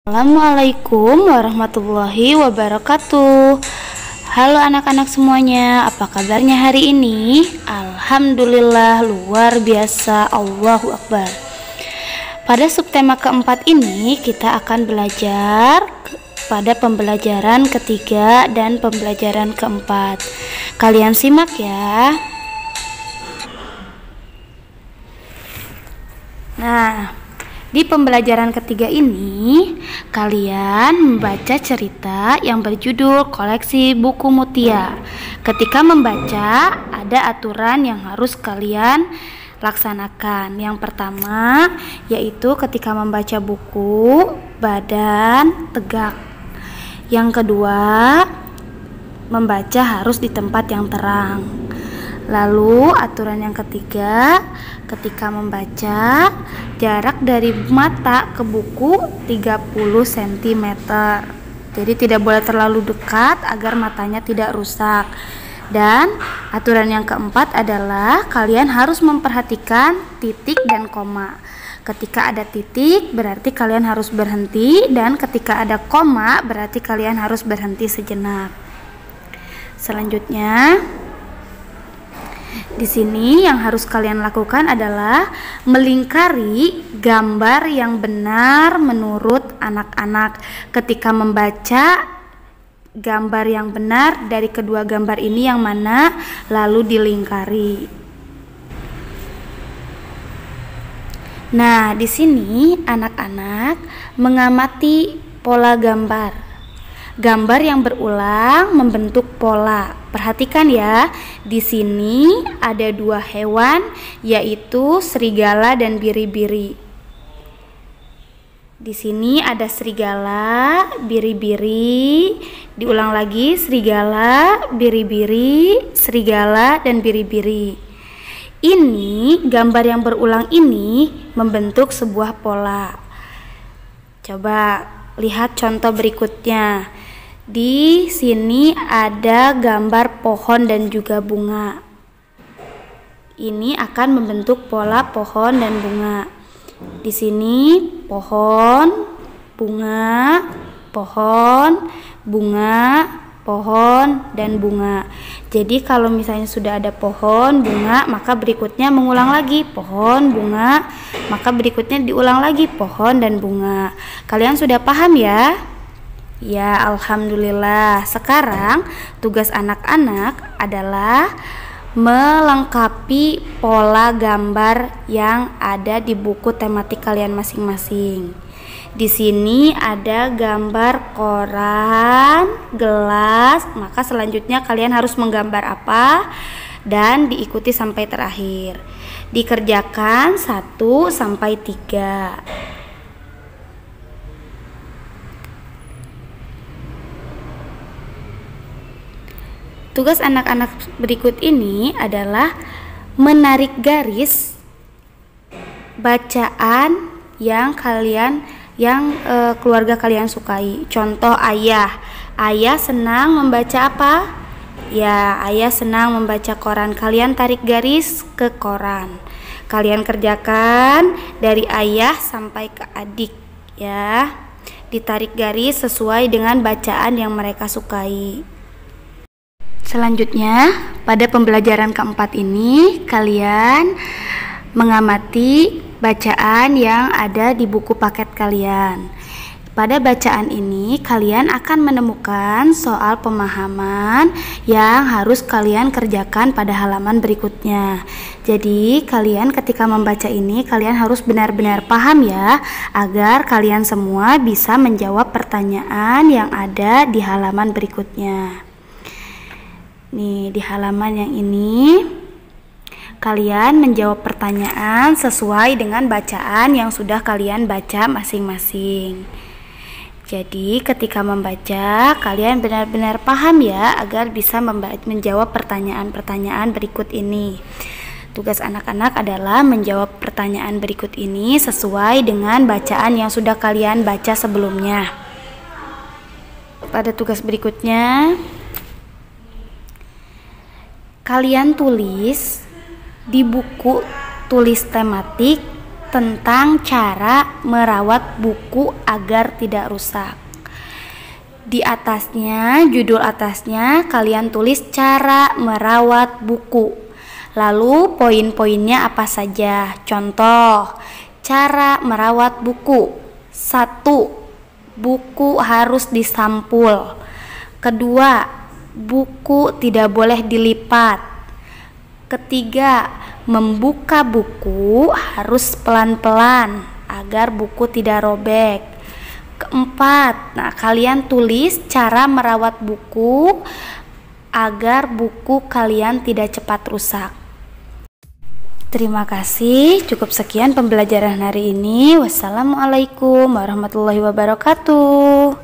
Assalamualaikum warahmatullahi wabarakatuh. Halo anak-anak semuanya, apa kabarnya hari ini? Alhamdulillah luar biasa, Allahu Akbar. Pada subtema keempat ini kita akan belajar pada pembelajaran ketiga dan pembelajaran keempat. Kalian simak ya. Nah, di pembelajaran ketiga ini, kalian membaca cerita yang berjudul Koleksi Buku Mutia. Ketika membaca, ada aturan yang harus kalian laksanakan. Yang pertama, yaitu ketika membaca buku, badan tegak. Yang kedua, membaca harus di tempat yang terang. Lalu aturan yang ketiga, ketika membaca, jarak dari mata ke buku 30 cm. Jadi tidak boleh terlalu dekat agar matanya tidak rusak. Dan aturan yang keempat adalah kalian harus memperhatikan titik dan koma. Ketika ada titik berarti kalian harus berhenti, dan ketika ada koma berarti kalian harus berhenti sejenak. Selanjutnya, di sini yang harus kalian lakukan adalah melingkari gambar yang benar menurut anak-anak. Ketika membaca gambar yang benar dari kedua gambar ini yang mana, lalu dilingkari. Nah, di sini anak-anak mengamati pola gambar. Gambar yang berulang membentuk pola. Perhatikan ya, di sini ada dua hewan, yaitu serigala dan biri-biri. Di sini ada serigala, biri-biri. Diulang lagi, serigala, biri-biri, serigala dan biri-biri. Ini gambar yang berulang ini membentuk sebuah pola. Coba lihat contoh berikutnya. Di sini ada gambar pohon dan juga bunga. Ini akan membentuk pola pohon dan bunga. Di sini pohon, bunga, pohon, bunga, pohon, dan bunga. Jadi kalau misalnya sudah ada pohon, bunga, maka berikutnya mengulang lagi pohon, bunga, maka berikutnya diulang lagi pohon dan bunga. Kalian sudah paham ya? Ya, alhamdulillah. Sekarang tugas anak-anak adalah melengkapi pola gambar yang ada di buku tematik kalian masing-masing. Di sini ada gambar koran, gelas, maka selanjutnya kalian harus menggambar apa dan diikuti sampai terakhir. Dikerjakan 1 sampai 3. Tugas anak-anak berikut ini adalah menarik garis bacaan yang keluarga kalian sukai. Contoh ayah. Ayah senang membaca apa? Ya, ayah senang membaca koran. Kalian tarik garis ke koran. Kalian kerjakan dari ayah sampai ke adik ya. Ditarik garis sesuai dengan bacaan yang mereka sukai. Selanjutnya, pada pembelajaran keempat ini, kalian mengamati bacaan yang ada di buku paket kalian. Pada bacaan ini, kalian akan menemukan soal pemahaman yang harus kalian kerjakan pada halaman berikutnya. Jadi, kalian ketika membaca ini, kalian harus benar-benar paham ya, agar kalian semua bisa menjawab pertanyaan yang ada di halaman berikutnya. Nih, di halaman yang ini kalian menjawab pertanyaan sesuai dengan bacaan yang sudah kalian baca masing-masing. Jadi ketika membaca, kalian benar-benar paham ya, agar bisa menjawab pertanyaan-pertanyaan berikut ini. Tugas anak-anak adalah menjawab pertanyaan berikut ini sesuai dengan bacaan yang sudah kalian baca sebelumnya. Pada tugas berikutnya, kalian tulis di buku tulis tematik tentang cara merawat buku agar tidak rusak. Di atasnya, judul atasnya kalian tulis cara merawat buku. Lalu poin-poinnya apa saja? Contoh, cara merawat buku. 1. Buku harus disampul. Kedua, buku tidak boleh dilipat. Ketiga, membuka buku harus pelan-pelan agar buku tidak robek. Keempat, kalian tulis cara merawat buku agar buku kalian tidak cepat rusak. Terima kasih, cukup sekian pembelajaran hari ini. Wassalamualaikum warahmatullahi wabarakatuh.